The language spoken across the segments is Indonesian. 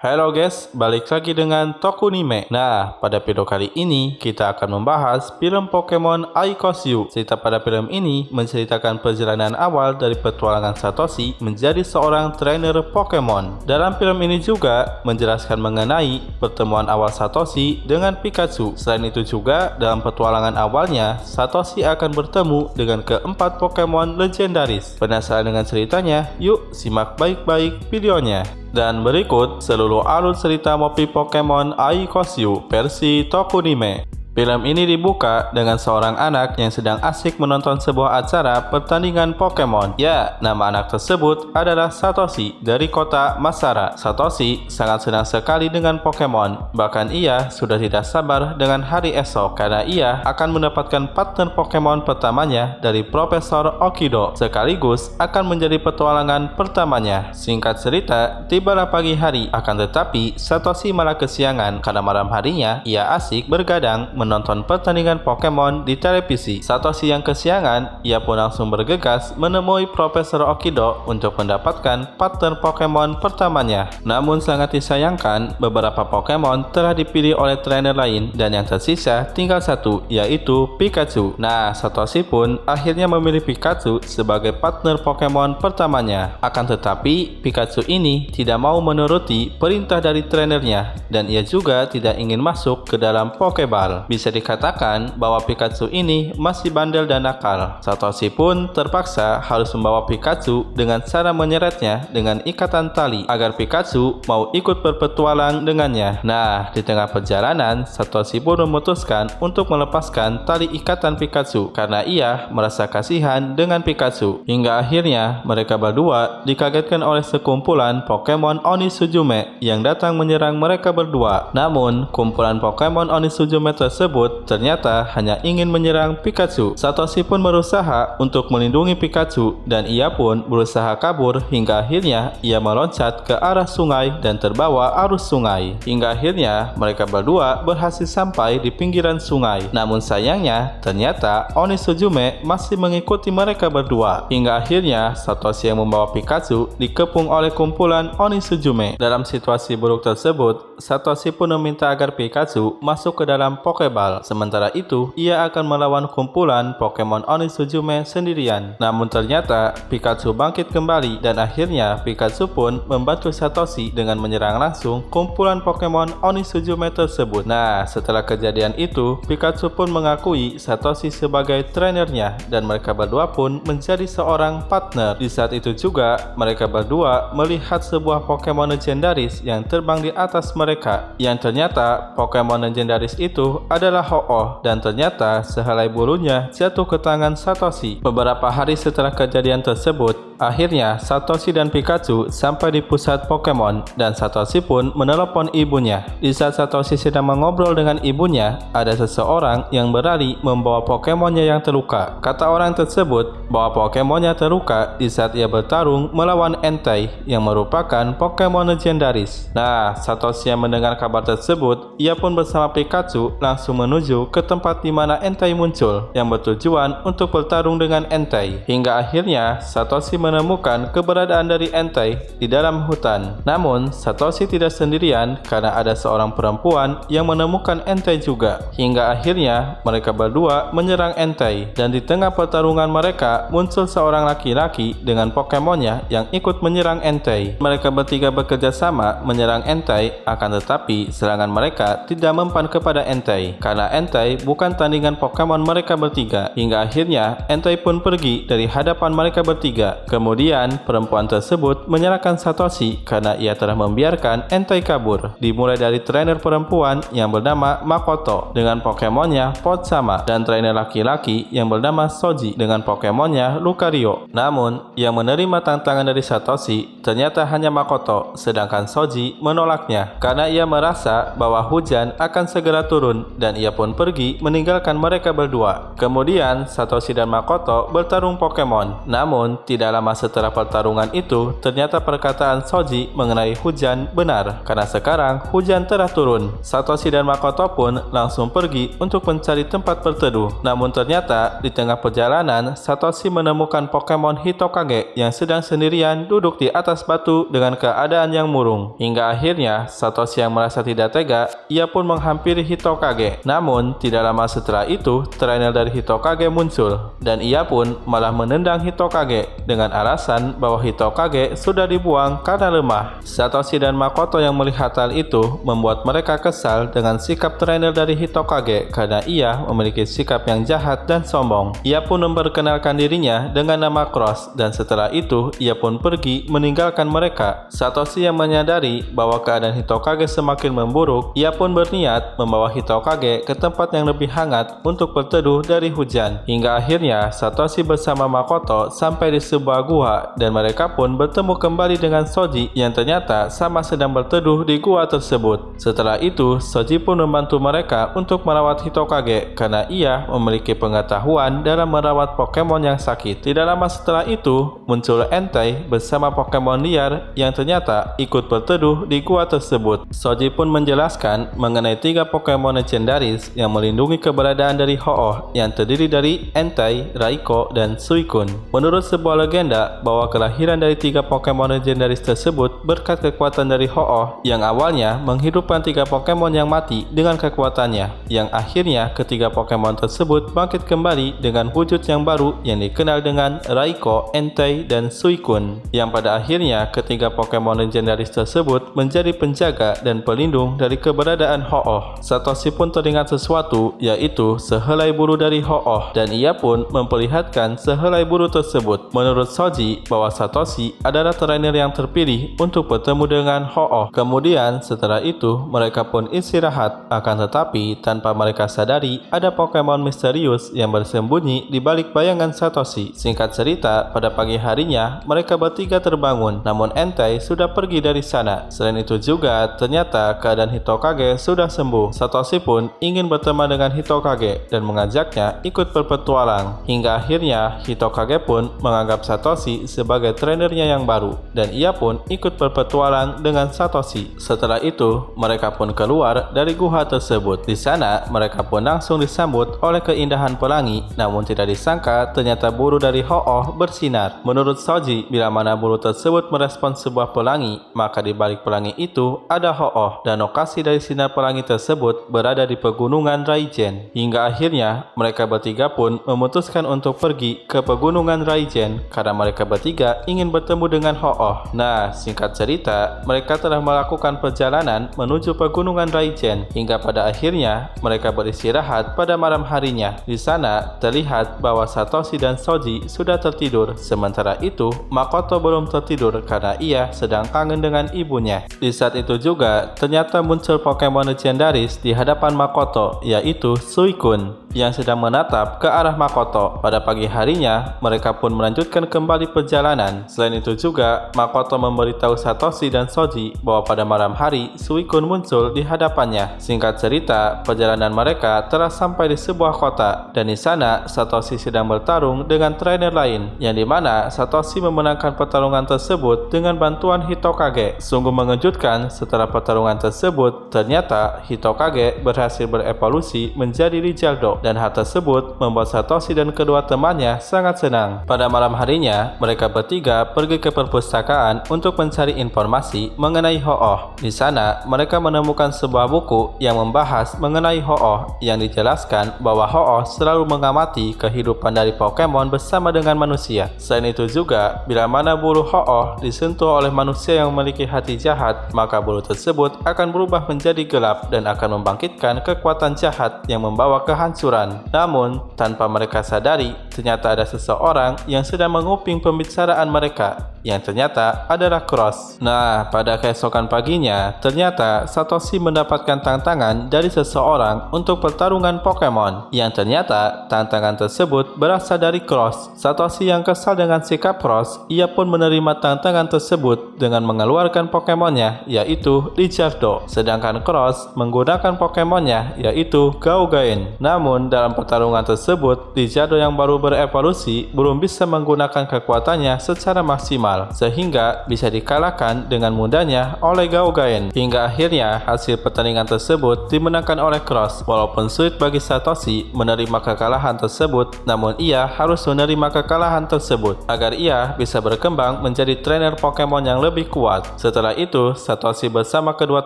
Halo guys, balik lagi dengan Tokunime. Nah, pada video kali ini kita akan membahas film Pokemon Aikoshu. Cerita pada film ini menceritakan perjalanan awal dari petualangan Satoshi menjadi seorang trainer Pokemon. Dalam film ini juga menjelaskan mengenai pertemuan awal Satoshi dengan Pikachu. Selain itu juga dalam petualangan awalnya Satoshi akan bertemu dengan keempat Pokemon legendaris. Penasaran dengan ceritanya? Yuk simak baik-baik videonya. Dan berikut seluruh alur cerita Mopi Pokemon Aikoshu versi Tokunime. Film ini dibuka dengan seorang anak yang sedang asik menonton sebuah acara pertandingan Pokemon. Ya, nama anak tersebut adalah Satoshi dari kota Masara. Satoshi sangat senang sekali dengan Pokemon. Bahkan ia sudah tidak sabar dengan hari esok karena ia akan mendapatkan partner Pokemon pertamanya dari Profesor Okido. Sekaligus akan menjadi petualangan pertamanya. Singkat cerita, tibalah pagi hari. Akan tetapi, Satoshi malah kesiangan karena malam harinya ia asik bergadang menonton pertandingan Pokemon di televisi. Satoshi yang kesiangan, ia pun langsung bergegas menemui Profesor Okido untuk mendapatkan partner Pokemon pertamanya. Namun sangat disayangkan, beberapa Pokemon telah dipilih oleh trainer lain dan yang tersisa tinggal satu, yaitu Pikachu. Nah, Satoshi pun akhirnya memilih Pikachu sebagai partner Pokemon pertamanya. Akan tetapi, Pikachu ini tidak mau menuruti perintah dari trainernya dan ia juga tidak ingin masuk ke dalam Pokeball. Bisa dikatakan bahwa Pikachu ini masih bandel dan nakal. Satoshi pun terpaksa harus membawa Pikachu dengan cara menyeretnya dengan ikatan tali agar Pikachu mau ikut berpetualang dengannya. Nah, di tengah perjalanan, Satoshi pun memutuskan untuk melepaskan tali ikatan Pikachu karena ia merasa kasihan dengan Pikachu. Hingga akhirnya mereka berdua dikagetkan oleh sekumpulan Pokemon Onitsuzume yang datang menyerang mereka berdua. Namun, kumpulan Pokemon Onitsuzume tersebut ternyata hanya ingin menyerang Pikachu. Satoshi pun berusaha untuk melindungi Pikachu dan ia pun berusaha kabur hingga akhirnya ia meloncat ke arah sungai dan terbawa arus sungai. Hingga akhirnya mereka berdua berhasil sampai di pinggiran sungai. Namun sayangnya ternyata Onitsuzume masih mengikuti mereka berdua. Hingga akhirnya Satoshi yang membawa Pikachu dikepung oleh kumpulan Onitsuzume. Dalam situasi buruk tersebut, Satoshi pun meminta agar Pikachu masuk ke dalam Pokeball. Sementara itu, ia akan melawan kumpulan Pokemon Onitsuzume sendirian. Namun ternyata Pikachu bangkit kembali dan akhirnya Pikachu pun membantu Satoshi dengan menyerang langsung kumpulan Pokemon Onitsuzume tersebut. Nah, setelah kejadian itu, Pikachu pun mengakui Satoshi sebagai trainernya dan mereka berdua pun menjadi seorang partner. Di saat itu juga, mereka berdua melihat sebuah Pokemon legendaris yang terbang di atas mereka. Yang ternyata Pokemon legendaris itu adalah Ho-Oh dan ternyata sehelai bulunya jatuh ke tangan Satoshi. Beberapa hari setelah kejadian tersebut, akhirnya Satoshi dan Pikachu sampai di pusat Pokemon dan Satoshi pun menelepon ibunya. Di saat Satoshi sedang mengobrol dengan ibunya, ada seseorang yang berlari membawa Pokemonnya yang terluka. Kata orang tersebut bahwa Pokemonnya terluka di saat ia bertarung melawan Entei yang merupakan Pokemon legendaris. Nah, Satoshi yang mendengar kabar tersebut, ia pun bersama Pikachu langsung menuju ke tempat di mana Entei muncul yang bertujuan untuk bertarung dengan Entei. Hingga akhirnya Satoshi menemukan keberadaan dari Entei di dalam hutan. Namun Satoshi tidak sendirian karena ada seorang perempuan yang menemukan Entei juga. Hingga akhirnya mereka berdua menyerang Entei dan di tengah pertarungan mereka muncul seorang laki-laki dengan Pokemonnya yang ikut menyerang Entei. Mereka bertiga bekerja sama menyerang Entei, akan tetapi serangan mereka tidak mempan kepada Entei karena Entei bukan tandingan Pokemon mereka bertiga. Hingga akhirnya Entei pun pergi dari hadapan mereka bertiga. Kemudian perempuan tersebut menyalahkan Satoshi karena ia telah membiarkan Entei kabur. Dimulai dari trainer perempuan yang bernama Makoto dengan Pokemonnya Potsama dan trainer laki-laki yang bernama Shoji dengan Pokemonnya Lucario. Namun yang menerima tantangan dari Satoshi ternyata hanya Makoto, sedangkan Shoji menolaknya karena ia merasa bahwa hujan akan segera turun dan ia pun pergi meninggalkan mereka berdua. Kemudian Satoshi dan Makoto bertarung Pokemon. Namun tidak lama lama setelah pertarungan itu, ternyata perkataan Shoji mengenai hujan benar, karena sekarang hujan telah turun. Satoshi dan Makoto pun langsung pergi untuk mencari tempat berteduh. Namun ternyata di tengah perjalanan, Satoshi menemukan Pokemon Hitokage yang sedang sendirian duduk di atas batu dengan keadaan yang murung. Hingga akhirnya Satoshi yang merasa tidak tega, ia pun menghampiri Hitokage. Namun tidak lama setelah itu, trainer dari Hitokage muncul, dan ia pun malah menendang Hitokage dengan alasan bahwa Hitokage sudah dibuang karena lemah. Satoshi dan Makoto yang melihat hal itu membuat mereka kesal dengan sikap trainer dari Hitokage karena ia memiliki sikap yang jahat dan sombong. Ia pun memperkenalkan dirinya dengan nama Cross, dan setelah itu ia pun pergi meninggalkan mereka. Satoshi yang menyadari bahwa keadaan Hitokage semakin memburuk, ia pun berniat membawa Hitokage ke tempat yang lebih hangat untuk berteduh dari hujan. Hingga akhirnya Satoshi bersama Makoto sampai di sebuah gua, dan mereka pun bertemu kembali dengan Shoji yang ternyata sama sedang berteduh di gua tersebut. Setelah itu, Shoji pun membantu mereka untuk merawat Hitokage karena ia memiliki pengetahuan dalam merawat Pokemon yang sakit. Tidak lama setelah itu, muncul Entei bersama Pokemon liar yang ternyata ikut berteduh di gua tersebut. Shoji pun menjelaskan mengenai 3 Pokemon legendaris yang melindungi keberadaan dari Ho-Oh yang terdiri dari Entei, Raikou, dan Suicune. Menurut sebuah legenda bahwa kelahiran dari 3 Pokemon legendaris tersebut berkat kekuatan dari Ho-Oh yang awalnya menghidupkan 3 Pokemon yang mati dengan kekuatannya, yang akhirnya ketiga Pokemon tersebut bangkit kembali dengan wujud yang baru yang dikenal dengan Raikou, Entei, dan Suicune, yang pada akhirnya ketiga Pokemon legendaris tersebut menjadi penjaga dan pelindung dari keberadaan Ho-Oh. Satoshi pun teringat sesuatu, yaitu sehelai bulu dari Ho-Oh, dan ia pun memperlihatkan sehelai bulu tersebut. Menurut Shoji, bahwa Satoshi adalah trainer yang terpilih untuk bertemu dengan Ho-Oh. Kemudian setelah itu mereka pun istirahat, akan tetapi tanpa mereka sadari ada Pokemon misterius yang bersembunyi di balik bayangan Satoshi. Singkat cerita, pada pagi harinya mereka bertiga terbangun, namun Entei sudah pergi dari sana. Selain itu juga ternyata keadaan Hitokage sudah sembuh. Satoshi pun ingin berteman dengan Hitokage dan mengajaknya ikut berpetualang. Hingga akhirnya Hitokage pun menganggap Satoshi sebagai trainernya yang baru, dan ia pun ikut berpetualang dengan Satoshi. Setelah itu mereka pun keluar dari gua tersebut. Di sana mereka pun langsung disambut oleh keindahan pelangi, namun tidak disangka ternyata bulu dari Ho-Oh bersinar. Menurut Shoji, bila mana bulu tersebut merespons sebuah pelangi, maka di balik pelangi itu ada Ho-Oh, dan lokasi dari sinar pelangi tersebut berada di pegunungan Raijen. Hingga akhirnya mereka bertiga pun memutuskan untuk pergi ke pegunungan Raijen karena mereka bertiga ingin bertemu dengan Ho-Oh. Nah, singkat cerita, mereka telah melakukan perjalanan menuju pegunungan Raijen hingga pada akhirnya mereka beristirahat pada malam harinya. Di sana terlihat bahwa Satoshi dan Shoji sudah tertidur, sementara itu Makoto belum tertidur karena ia sedang kangen dengan ibunya. Di saat itu juga ternyata muncul Pokemon legendaris di hadapan Makoto, yaitu Suicune, yang sedang menatap ke arah Makoto. Pada pagi harinya mereka pun melanjutkan kembali perjalanan. Selain itu juga Makoto memberitahu Satoshi dan Shoji bahwa pada malam hari Suicune muncul di hadapannya. Singkat cerita, perjalanan mereka telah sampai di sebuah kota, dan di sana Satoshi sedang bertarung dengan trainer lain, yang dimana Satoshi memenangkan pertarungan tersebut dengan bantuan Hitokage. Sungguh mengejutkan, setelah pertarungan tersebut ternyata Hitokage berhasil berevolusi menjadi Rizaldo, dan hal tersebut membuat Satoshi dan kedua temannya sangat senang. Pada malam harinya mereka bertiga pergi ke perpustakaan untuk mencari informasi mengenai Ho-Oh. Di sana mereka menemukan sebuah buku yang membahas mengenai Ho-Oh, yang dijelaskan bahwa Ho-Oh selalu mengamati kehidupan dari Pokemon bersama dengan manusia. Selain itu juga, bila mana bulu Ho-Oh disentuh oleh manusia yang memiliki hati jahat, maka bulu tersebut akan berubah menjadi gelap dan akan membangkitkan kekuatan jahat yang membawa kehancuran. Namun tanpa mereka sadari, ternyata ada seseorang yang sedang menguping pembicaraan mereka, yang ternyata adalah Cross. Nah, pada keesokan paginya, ternyata Satoshi mendapatkan tantangan dari seseorang untuk pertarungan Pokemon, yang ternyata tantangan tersebut berasal dari Cross. Satoshi yang kesal dengan sikap Cross, ia pun menerima tantangan tersebut dengan mengeluarkan Pokemonnya, yaitu Rizaldo, sedangkan Cross menggunakan Pokemonnya, yaitu Gaugain. Namun dalam pertarungan tersebut, Rizaldo yang baru berevolusi belum bisa menggunakan kekuatannya secara maksimal, sehingga bisa dikalahkan dengan mudahnya oleh Gaugain. Hingga akhirnya hasil pertandingan tersebut dimenangkan oleh Cross. Walaupun sulit bagi Satoshi menerima kekalahan tersebut, namun ia harus menerima kekalahan tersebut agar ia bisa berkembang menjadi trainer Pokemon yang lebih kuat. Setelah itu, Satoshi bersama kedua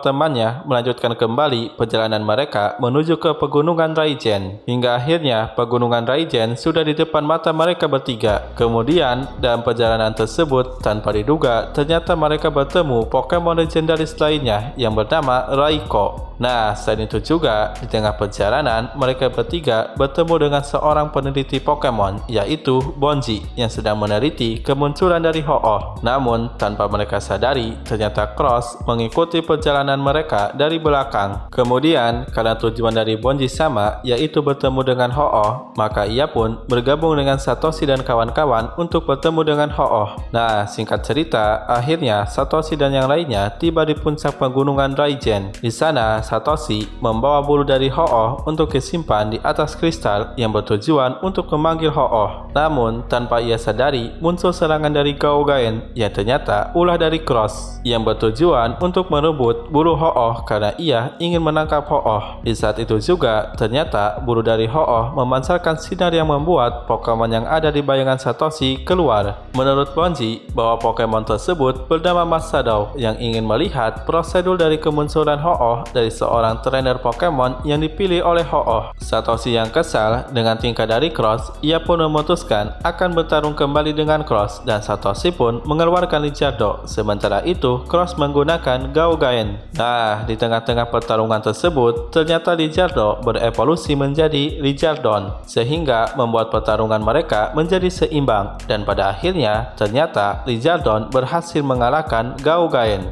temannya melanjutkan kembali perjalanan mereka menuju ke Pegunungan Raijen. Hingga akhirnya Pegunungan Raijen sudah di depan mata mereka bertiga. Kemudian dalam perjalanan tersebut, tanpa diduga ternyata mereka bertemu Pokemon legendaris lainnya yang bernama Raikou. Nah, selain itu juga, di tengah perjalanan, mereka bertiga bertemu dengan seorang peneliti Pokemon, yaitu Bonji, yang sedang meneliti kemunculan dari Ho-Oh. Namun, tanpa mereka sadari, ternyata Cross mengikuti perjalanan mereka dari belakang. Kemudian, karena tujuan dari Bonji sama, yaitu bertemu dengan Ho-Oh, maka ia pun bergabung dengan Satoshi dan kawan-kawan untuk bertemu dengan Ho-Oh. Nah, singkat cerita, akhirnya Satoshi dan yang lainnya tiba di puncak Pegunungan Raijen. Di sana, Satoshi membawa bulu dari Ho-Oh untuk disimpan di atas kristal yang bertujuan untuk memanggil Ho-Oh. Namun, tanpa ia sadari, muncul serangan dari Gaugain yang ternyata ulah dari Cross yang bertujuan untuk merebut bulu Ho-Oh karena ia ingin menangkap Ho-Oh. Di saat itu juga, ternyata bulu dari Ho-Oh memancarkan sinar yang membuat Pokemon yang ada di bayangan Satoshi keluar. Menurut Bonji, bahwa Pokemon tersebut bernama Masadou yang ingin melihat prosedur dari kemunculan Ho-Oh dari seorang trainer Pokemon yang dipilih oleh Ho-Oh. Satoshi yang kesal dengan tingkah dari Cross, ia pun memutuskan akan bertarung kembali dengan Cross dan Satoshi pun mengeluarkan Lijardo. Sementara itu, Cross menggunakan Gaugain. Nah, di tengah-tengah pertarungan tersebut, ternyata Lijardo berevolusi menjadi Lijardon, sehingga membuat pertarungan mereka menjadi seimbang dan pada akhirnya ternyata Lijardon berhasil mengalahkan Gaugain.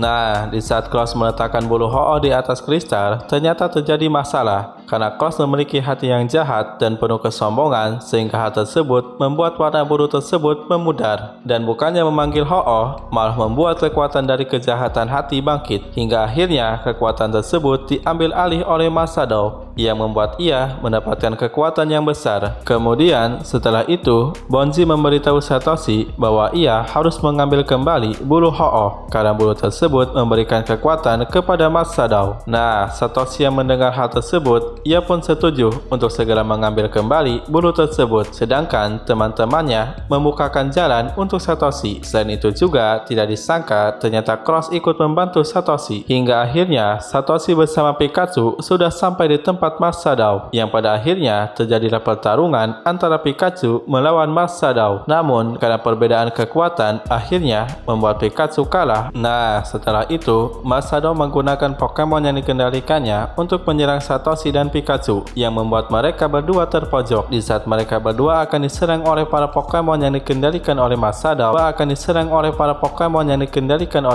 Nah, di saat Cross meletakkan bulu Ho-Oh di atas kristal, ternyata terjadi masalah karena Cross memiliki hati yang jahat dan penuh kesombongan sehingga hal tersebut membuat warna bulu tersebut memudar dan bukannya memanggil Ho-Oh, malah membuat kekuatan dari kejahatan hati bangkit hingga akhirnya kekuatan tersebut diambil alih oleh Masadou yang membuat ia mendapatkan kekuatan yang besar. Kemudian, setelah itu, Bonji memberitahu Satoshi bahwa ia harus mengambil kembali bulu Ho-Oh karena bulu tersebut memberikan kekuatan kepada Masadou. Nah, Satoshi yang mendengar hal tersebut, ia pun setuju untuk segera mengambil kembali bulu tersebut. Sedangkan teman-temannya membukakan jalan untuk Satoshi. Selain itu juga, tidak disangka ternyata Cross ikut membantu Satoshi. Hingga akhirnya Satoshi bersama Pikachu sudah sampai di tempat Masadou, yang pada akhirnya terjadilah pertarungan antara Pikachu melawan Masadou. Namun, karena perbedaan kekuatan, akhirnya membuat Pikachu kalah. Nah, setelah itu, Masadou menggunakan Pokemon yang dikendalikannya untuk menyerang Satoshi dan Pikachu, yang membuat mereka berdua terpojok. Di saat mereka berdua akan diserang oleh para Pokemon yang dikendalikan oleh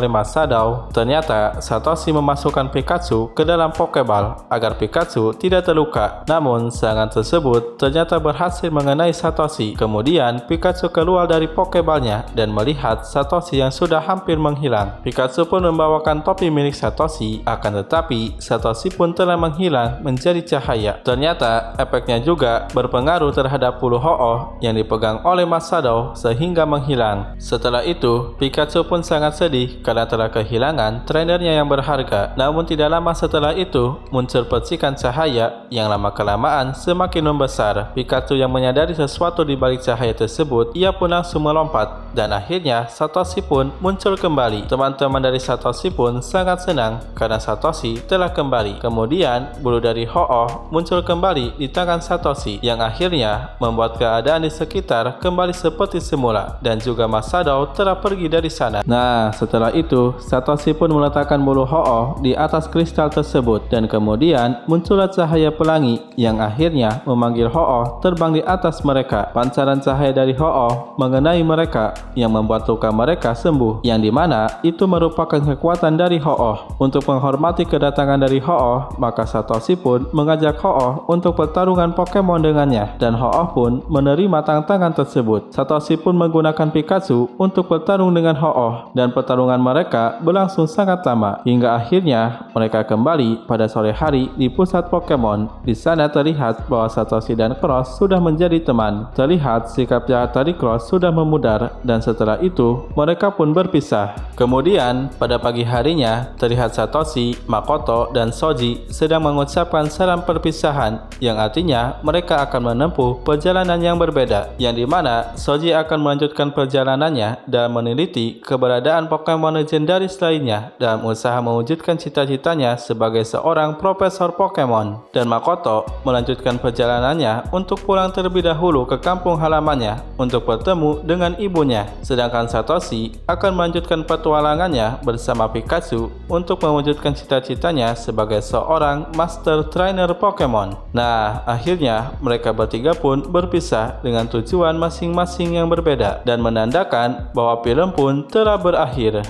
Masadou, ternyata Satoshi memasukkan Pikachu ke dalam Pokeball agar Pikachu tidak terluka. Namun, serangan tersebut ternyata berhasil mengenai Satoshi. Kemudian, Pikachu keluar dari Pokeballnya dan melihat Satoshi yang sudah hampir menghilang. Pikachu pun membawakan topi milik Satoshi, akan tetapi Satoshi pun telah menghilang menjadi cahaya. Ternyata efeknya juga berpengaruh terhadap bulu Ho-Oh yang dipegang oleh Masadou sehingga menghilang. Setelah itu, Pikachu pun sangat sedih karena telah kehilangan trainernya yang berharga. Namun tidak lama setelah itu, muncul percikan cahaya yang lama-kelamaan semakin membesar. Pikachu yang menyadari sesuatu di balik cahaya tersebut, ia pun langsung melompat dan akhirnya Satoshi pun muncul kembali. Teman-teman dari Satoshi pun sangat senang karena Satoshi telah kembali. Kemudian, bulu dari Ho-Oh muncul kembali di tangan Satoshi yang akhirnya membuat keadaan di sekitar kembali seperti semula dan juga Masadou telah pergi dari sana. Nah, setelah itu Satoshi pun meletakkan bulu Ho-Oh di atas kristal tersebut dan kemudian muncullah cahaya pelangi yang akhirnya memanggil Ho-Oh terbang di atas mereka. Pancaran cahaya dari Ho-Oh mengenai mereka yang membuat luka mereka sembuh, yang dimana itu merupakan kekuatan dari Ho-Oh. Untuk menghormati kedatangan dari Ho-Oh, maka Satoshi pun mengajak Ho-Oh untuk pertarungan Pokemon dengannya dan Ho-Oh pun menerima tantangan tersebut. Satoshi pun menggunakan Pikachu untuk bertarung dengan Ho-Oh dan pertarungan mereka berlangsung sangat lama hingga akhirnya mereka kembali pada sore hari di pusat Pokemon Pokemon. Di sana terlihat bahwa Satoshi dan Cross sudah menjadi teman. Terlihat sikap jahat dari Cross sudah memudar dan setelah itu mereka pun berpisah. Kemudian pada pagi harinya terlihat Satoshi, Makoto, dan Shoji sedang mengucapkan salam perpisahan yang artinya mereka akan menempuh perjalanan yang berbeda, yang dimana Shoji akan melanjutkan perjalanannya dan meneliti keberadaan Pokemon legendaris lainnya dalam usaha mewujudkan cita-citanya sebagai seorang profesor Pokemon, dan Makoto melanjutkan perjalanannya untuk pulang terlebih dahulu ke kampung halamannya untuk bertemu dengan ibunya, sedangkan Satoshi akan melanjutkan petualangannya bersama Pikachu untuk mewujudkan cita-citanya sebagai seorang Master Trainer Pokemon. Nah, akhirnya mereka bertiga pun berpisah dengan tujuan masing-masing yang berbeda dan menandakan bahwa film pun telah berakhir.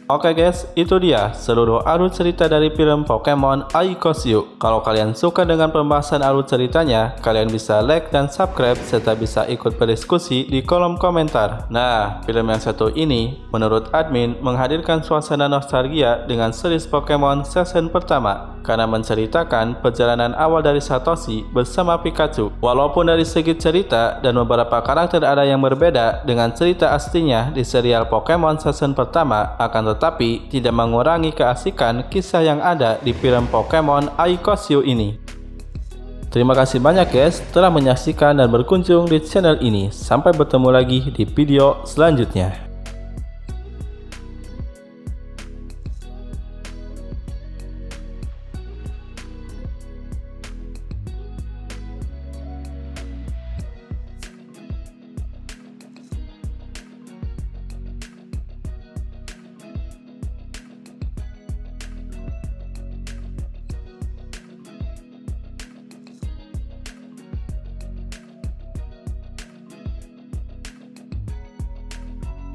Oke guys, itu dia seluruh alur cerita dari film Pokemon Aikoshio. Kalau kalian suka dengan pembahasan alur ceritanya, kalian bisa like dan subscribe serta bisa ikut berdiskusi di kolom komentar. Nah, film yang satu ini menurut admin menghadirkan suasana nostalgia dengan series Pokemon season pertama karena menceritakan perjalanan awal dari Satoshi bersama Pikachu. Walaupun dari segi cerita dan beberapa karakter ada yang berbeda dengan cerita aslinya di serial Pokemon season pertama, akan tetapi tidak mengurangi keasikan kisah yang ada di film Pokemon Aikoshio ini. Terima kasih banyak guys telah menyaksikan dan berkunjung di channel ini. Sampai bertemu lagi di video selanjutnya.